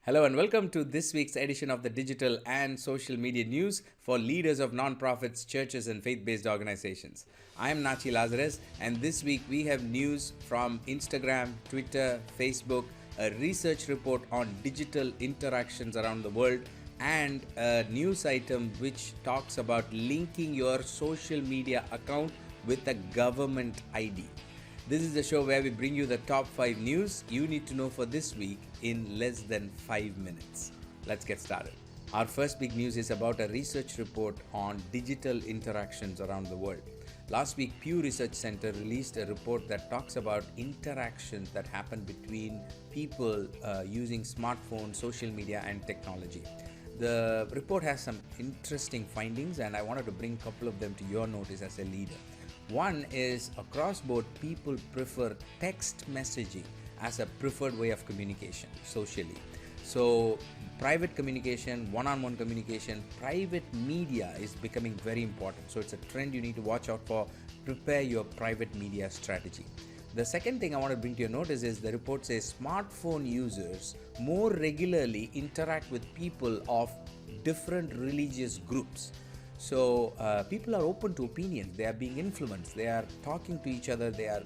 Hello and welcome to this week's edition of the digital and social media news for leaders of nonprofits, churches, and faith based organizations. I am Natchi Lazarus, and this week we have news from Instagram, Twitter, Facebook, a research report on digital interactions around the world, and a news item which talks about linking your social media account with a government ID. This is the show where we bring you the top 5 news you need to know for this week in less than 5 minutes. Let's get started. Our first big news is about a research report on digital interactions around the world. Last week, Pew Research Center released a report that talks about interactions that happen between people using smartphones, social media, and technology. The report has some interesting findings, and I wanted to bring a couple of them to your notice as a leader. One is, across board, people prefer text messaging as a preferred way of communication socially. So private communication, one-on-one communication, private media is becoming very important. So it's a trend you need to watch out for. Prepare your private media strategy. The second thing I want to bring to your notice is the report says smartphone users more regularly interact with people of different religious groups. So people are open to opinions. They are being influenced. They are talking to each other. They are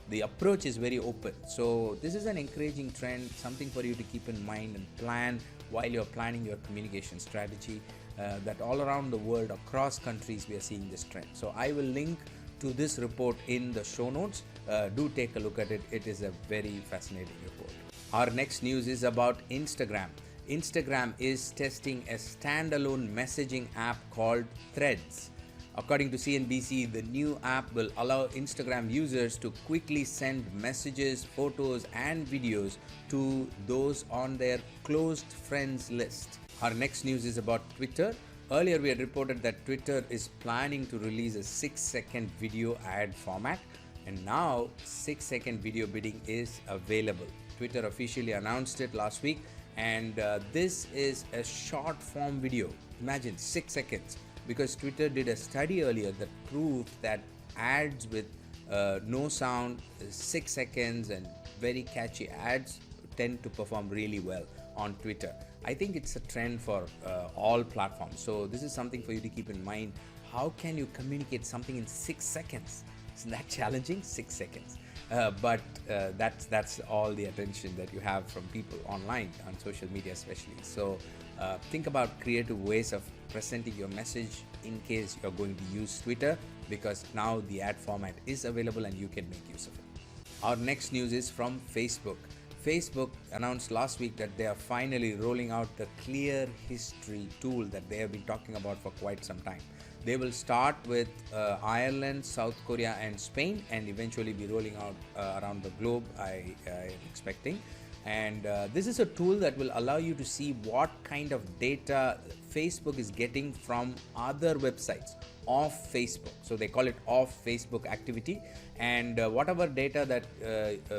the approach is very open. So this is an encouraging trend, something for you to keep in mind and plan while you're planning your communication strategy. That all around the world, across countries, we are seeing this trend. So I will link to this report in the show notes. Do take a look at it. It is a very fascinating report. Our next news is about Instagram. Instagram is testing a standalone messaging app called Threads. According to CNBC, the new app will allow Instagram users to quickly send messages, photos, and videos to those on their closed friends list. Our next news is about Twitter. Earlier, we had reported that Twitter is planning to release a 6-second video ad format, and now 6-second video bidding is available. Twitter officially announced it last week. And this is a short form video. Imagine 6 seconds, because Twitter did a study earlier that proved that ads with no sound, 6 seconds, and very catchy ads tend to perform really well on Twitter. I think it's a trend for all platforms. So this is something for you to keep in mind. How can you communicate something in 6 seconds? Isn't that challenging? 6 seconds. But that's all the attention that you have from people online, on social media especially. So think about creative ways of presenting your message in case you're going to use Twitter, because now the ad format is available and you can make use of it. Our next news is from Facebook. Facebook announced last week that they are finally rolling out the Clear History tool that they have been talking about for quite some time. They will start with Ireland, South Korea, and Spain, and eventually be rolling out around the globe, I am expecting. And this is a tool that will allow you to see what kind of data Facebook is getting from other websites off Facebook. So they call it off Facebook activity, and whatever data that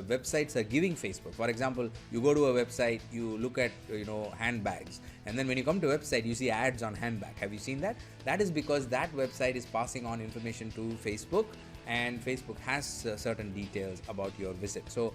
websites are giving Facebook. For example, you go to a website, you look at handbags, and then when you come to a website, you see ads on handbag. Have you seen that? That is because that website is passing on information to Facebook, and Facebook has certain details about your visit. So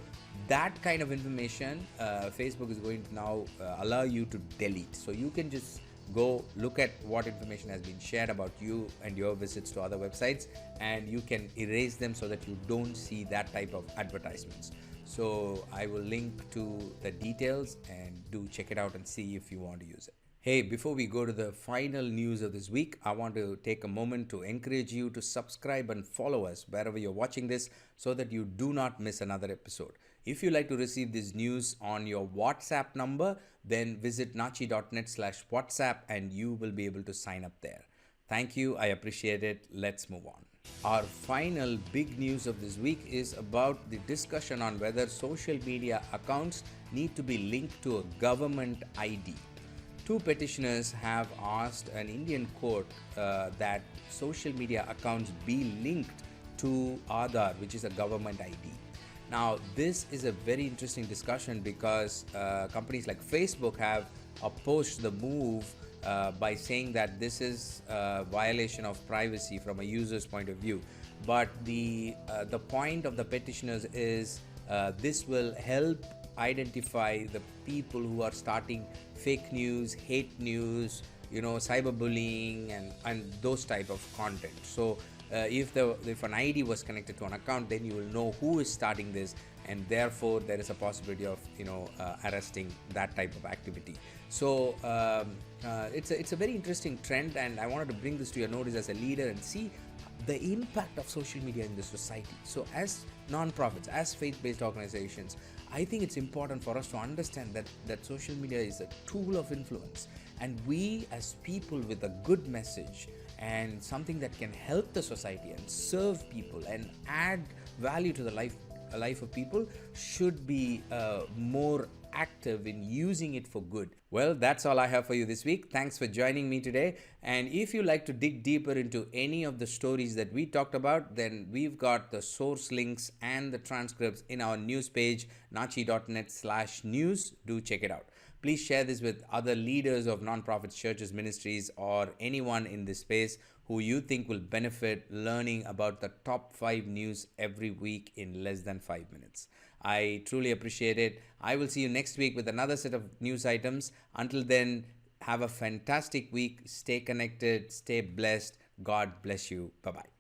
that kind of information Facebook is going to now allow you to delete. So you can just go look at what information has been shared about you and your visits to other websites, and you can erase them so that you don't see that type of advertisements. So I will link to the details, and do check it out and see if you want to use it. Hey, before we go to the final news of this week, I want to take a moment to encourage you to subscribe and follow us wherever you're watching this, so that you do not miss another episode. If you like to receive this news on your WhatsApp number, then visit natchi.net/WhatsApp and you will be able to sign up there. Thank you. I appreciate it. Let's move on. Our final big news of this week is about the discussion on whether social media accounts need to be linked to a government ID. Two petitioners have asked an Indian court that social media accounts be linked to Aadhaar, which is a government ID. Now, this is a very interesting discussion because companies like Facebook have opposed the move by saying that this is a violation of privacy from a user's point of view. But the point of the petitioners is this will help identify the people who are starting fake news, hate news, cyberbullying, and those type of content. So if an ID was connected to an account, then you will know who is starting this, and therefore there is a possibility of arresting that type of activity. So it's a very interesting trend, and I wanted to bring this to your notice as a leader and see the impact of social media in the society. So as non-profits, as faith-based organizations, I think it's important for us to understand that social media is a tool of influence, and we as people with a good message and something that can help the society and serve people and add value to the life of people should be more active in using it for good. Well, that's all I have for you this week. Thanks for joining me today. And if you like to dig deeper into any of the stories that we talked about, then we've got the source links and the transcripts in our news page, natchi.net/news. Do check it out. Please share this with other leaders of nonprofits, churches, ministries, or anyone in this space who you think will benefit learning about the top 5 news every week in less than 5 minutes. I truly appreciate it. I will see you next week with another set of news items. Until then, have a fantastic week. Stay connected, stay blessed. God bless you. Bye-bye.